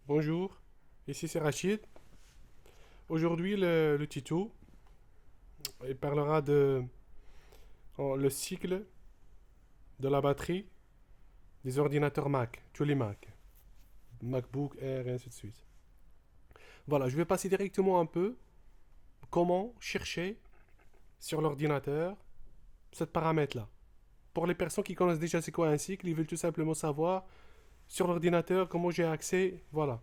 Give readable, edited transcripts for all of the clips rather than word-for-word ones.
Bonjour, ici c'est Rachid. Aujourd'hui, le tuto, il parlera de le cycle de la batterie des ordinateurs Mac, tous les Mac, MacBook Air et ainsi de suite. Voilà, je vais passer directement un peu comment chercher sur l'ordinateur ce paramètre-là. Pour les personnes qui connaissent déjà c'est quoi un cycle, ils veulent tout simplement savoir sur l'ordinateur comment j'ai accès. Voilà,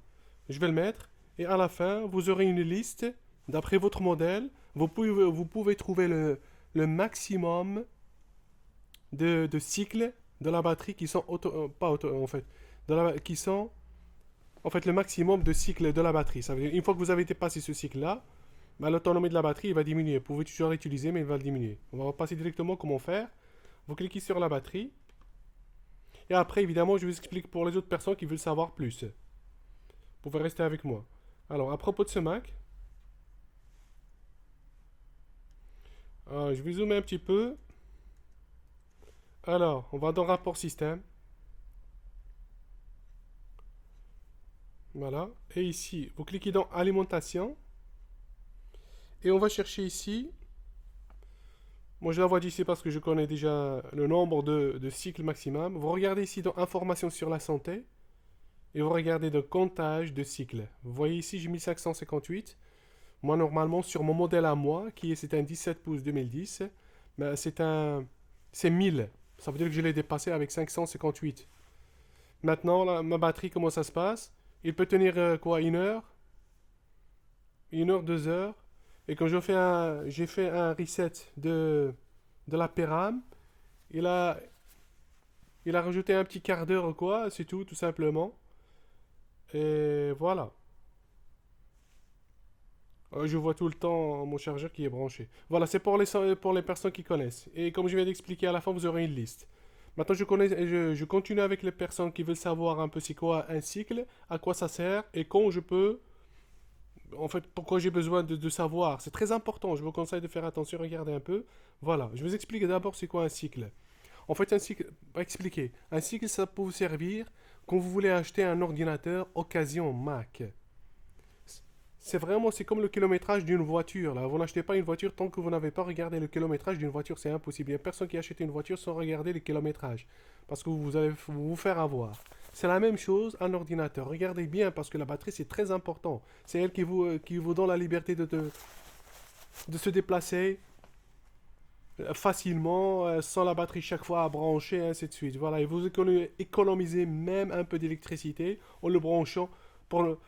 je vais le mettre et à la fin, vous aurez une liste d'après votre modèle. Vous pouvez trouver le maximum de cycles de la batterie qui sont pas auto, en fait, qui sont en fait le maximum de cycles de la batterie. Ça veut dire une fois que vous avez dépassé ce cycle-là, bah, l'autonomie de la batterie il va diminuer. Vous pouvez toujours l'utiliser, mais il va le diminuer. On va passer directement comment faire. Vous cliquez sur la batterie et après évidemment je vous explique pour les autres personnes qui veulent savoir plus. Vous pouvez rester avec moi. Alors à propos de ce Mac, je vais zoomer un petit peu. Alors, on va dans rapport système. Voilà. Et ici, vous cliquez dans alimentation. Et on va chercher ici. Moi, je la vois d'ici parce que je connais déjà le nombre de cycles maximum. Vous regardez ici dans information sur la santé. Et vous regardez dans comptage de cycles. Vous voyez ici, j'ai 1558. Moi, normalement, sur mon modèle à moi, c'est un 17 pouces 2010, ben, c'est 1000. Ça veut dire que je l'ai dépassé avec 558. Maintenant, là, ma batterie, comment ça se passe? Il peut tenir quoi, une heure, 2 heures. Et quand j'ai fait un reset de la péram, il a, il a rajouté un petit quart d'heure ou quoi, c'est tout, tout simplement. Et voilà. Je vois tout le temps mon chargeur qui est branché. Voilà, c'est pour les personnes qui connaissent. Et comme je viens d'expliquer à la fin, vous aurez une liste. Maintenant, je continue avec les personnes qui veulent savoir un peu c'est quoi un cycle, à quoi ça sert et quand je peux. En fait, pourquoi j'ai besoin de savoir. C'est très important. Je vous conseille de faire attention. Regardez un peu. Voilà. Je vous explique d'abord c'est quoi un cycle. En fait, un cycle, expliquer. Un cycle, ça peut vous servir quand vous voulez acheter un ordinateur occasion Mac. C'est comme le kilométrage d'une voiture. Là. Vous n'achetez pas une voiture tant que vous n'avez pas regardé le kilométrage d'une voiture. C'est impossible. Il n'y a personne qui achète une voiture sans regarder le kilométrage. Parce que vous allez vous faire avoir. C'est la même chose, un ordinateur. Regardez bien parce que la batterie, c'est très important. C'est elle qui vous donne la liberté de se déplacer facilement, sans la batterie chaque fois à brancher, et ainsi de suite. Voilà, et vous économisez même un peu d'électricité en le branchant pour le,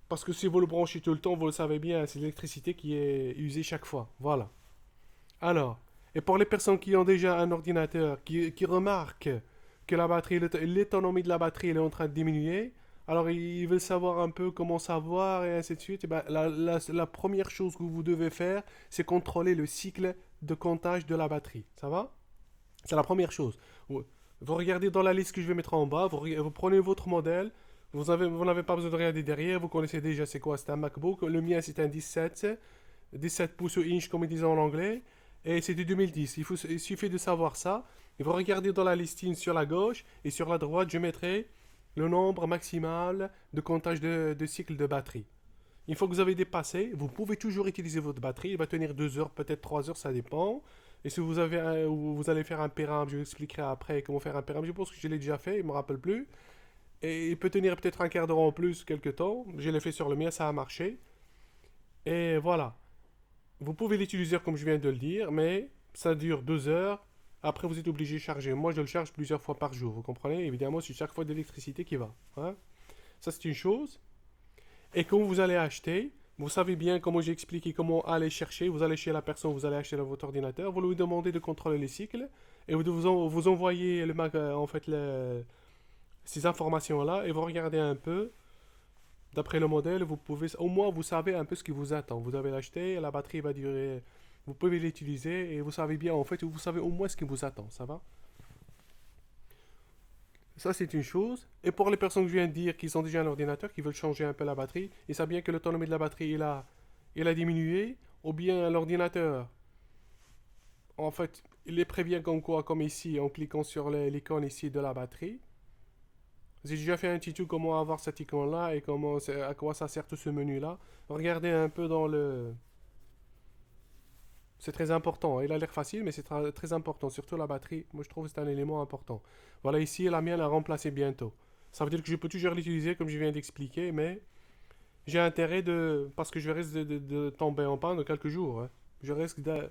parce que si vous le branchez tout le temps, vous le savez bien, c'est l'électricité qui est usée chaque fois. Voilà. Alors, et pour les personnes qui ont déjà un ordinateur, qui remarquent que la batterie, l'autonomie de la batterie elle est en train de diminuer, alors ils veulent savoir un peu comment savoir et ainsi de suite. Et ben, la première chose que vous devez faire, c'est contrôler le cycle de comptage de la batterie. Ça va? C'est la première chose. Vous regardez dans la liste que je vais mettre en bas, vous prenez votre modèle, vous n'avez pas besoin de regarder derrière, vous connaissez déjà c'est quoi, c'est un MacBook. Le mien c'est un 17 pouces ou inch comme ils disent en anglais, et c'est du 2010. Il suffit de savoir ça. Et vous regardez dans la listine sur la gauche, et sur la droite je mettrai le nombre maximal de comptage de cycles de batterie. Une fois que vous avez dépassé, vous pouvez toujours utiliser votre batterie. Il va tenir 2 heures, peut-être 3 heures, ça dépend. Et si vous allez faire un périmètre, je vous expliquerai après comment faire un périmètre. Je pense que je l'ai déjà fait, il ne me rappelle plus. Et il peut tenir peut-être un quart d'heure en plus, quelques temps. Je l'ai fait sur le mien, ça a marché. Et voilà. Vous pouvez l'utiliser comme je viens de le dire, mais ça dure 2 heures. Après, vous êtes obligé de charger. Moi, je le charge plusieurs fois par jour. Vous comprenez? Évidemment, c'est chaque fois de l'électricité qui va. Hein. Ça, c'est une chose. Et quand vous allez acheter, vous savez bien comment j'ai expliqué comment aller chercher. Vous allez chez la personne, vous allez acheter dans votre ordinateur, vous lui demandez de contrôler les cycles et vous envoyez en fait ces informations-là et vous regardez un peu. D'après le modèle, vous pouvez, au moins vous savez un peu ce qui vous attend. Vous avez l'acheté, la batterie va durer, vous pouvez l'utiliser et vous savez bien en fait, vous savez au moins ce qui vous attend. Ça va? Ça, c'est une chose. Et pour les personnes que je viens de dire qui ont déjà un ordinateur, qui veulent changer un peu la batterie, ils savent bien que l'autonomie de la batterie il a diminué, ou bien l'ordinateur, en fait, il les prévient comme quoi, comme ici, en cliquant sur l'icône ici de la batterie. J'ai déjà fait un tuto comment avoir cette icône-là et à quoi ça sert tout ce menu-là. Regardez un peu dans le... C'est très important. Il a l'air facile, mais c'est très important. Surtout la batterie. Moi, je trouve que c'est un élément important. Voilà, ici, la mienne a remplacé bientôt. Ça veut dire que je peux toujours l'utiliser comme je viens d'expliquer, mais j'ai intérêt de... Parce que je risque de tomber en panne dans quelques jours, hein. Je risque de...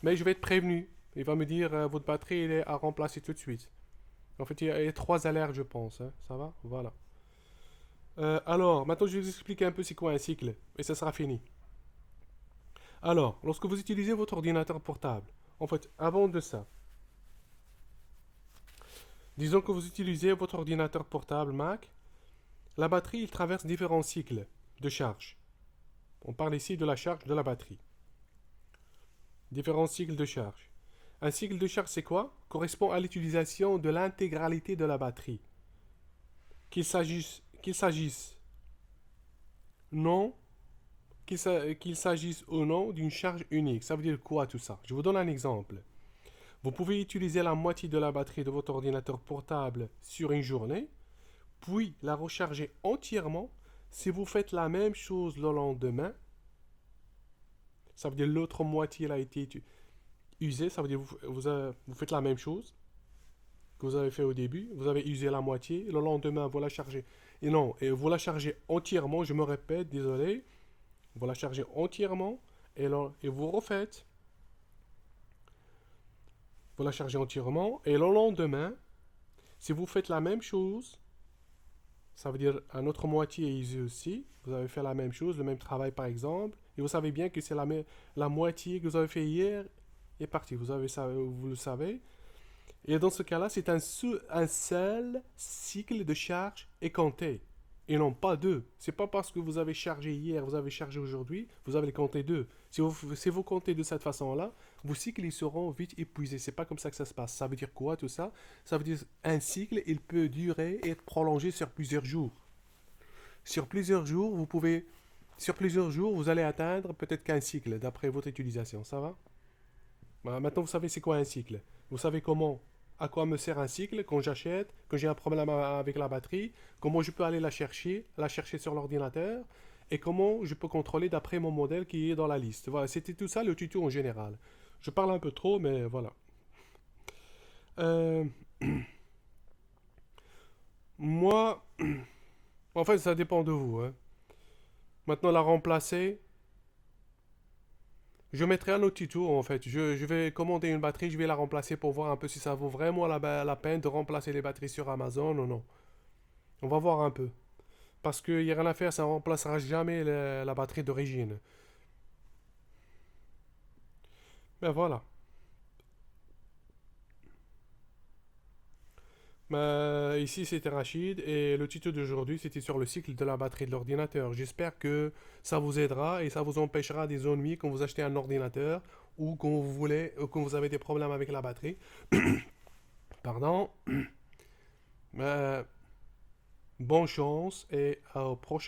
Mais je vais être prévenu. Il va me dire, votre batterie elle est à remplacer tout de suite. En fait, il y a 3 alertes, je pense, hein. Ça va? Voilà. Alors, maintenant, je vais vous expliquer un peu c'est quoi un cycle. Et ça sera fini. Alors, lorsque vous utilisez votre ordinateur portable, en fait, avant de ça, disons que vous utilisez votre ordinateur portable Mac, la batterie, il traverse différents cycles de charge. On parle ici de la charge de la batterie. Différents cycles de charge. Un cycle de charge, c'est quoi? Correspond à l'utilisation de l'intégralité de la batterie. Qu'il s'agisse non, qu'il s'agisse ou non d'une charge unique. Ça veut dire quoi tout ça? Je vous donne un exemple. Vous pouvez utiliser la moitié de la batterie de votre ordinateur portable sur une journée, puis la recharger entièrement. Si vous faites la même chose le lendemain, ça veut dire l'autre moitié a été usée, ça veut dire vous faites la même chose que vous avez fait au début, vous avez usé la moitié, le lendemain vous la chargez. Et non, et vous la chargez entièrement, je me répète, désolé, vous la chargez entièrement et vous refaites. Vous la chargez entièrement et le lendemain, si vous faites la même chose, ça veut dire un autre moitié est usée aussi, vous avez fait la même chose, le même travail par exemple, et vous savez bien que c'est la moitié que vous avez fait hier est partie, vous le savez. Et dans ce cas-là, c'est un seul cycle de charge est compté. Et non pas deux. C'est pas parce que vous avez chargé hier, vous avez chargé aujourd'hui, vous avez compté deux. Si vous comptez de cette façon-là, vos cycles ils seront vite épuisés. C'est pas comme ça que ça se passe. Ça veut dire quoi tout ça? Ça veut dire un cycle, il peut durer et être prolongé sur plusieurs jours. Sur plusieurs jours, vous allez atteindre peut-être qu'un cycle d'après votre utilisation. Ça va? Maintenant, vous savez c'est quoi un cycle. Vous savez à quoi me sert un cycle quand j'achète, quand j'ai un problème avec la batterie, comment je peux aller la chercher sur l'ordinateur, et comment je peux contrôler d'après mon modèle qui est dans la liste. Voilà, c'était tout ça le tuto en général. Je parle un peu trop, mais voilà. Euh, moi, en fait, ça dépend de vous, hein. Maintenant, la remplacer, je mettrai un autre tuto en fait. Je vais commander une batterie, je vais la remplacer pour voir un peu si ça vaut vraiment la peine de remplacer les batteries sur Amazon ou non. On va voir un peu. Parce qu'il n'y a rien à faire, ça ne remplacera jamais la batterie d'origine. Ben voilà. Ici c'était Rachid et le tuto d'aujourd'hui c'était sur le cycle de la batterie de l'ordinateur. J'espère que ça vous aidera et ça vous empêchera des ennuis quand vous achetez un ordinateur ou quand vous avez des problèmes avec la batterie. Pardon. Euh, Bonne chance et au prochain.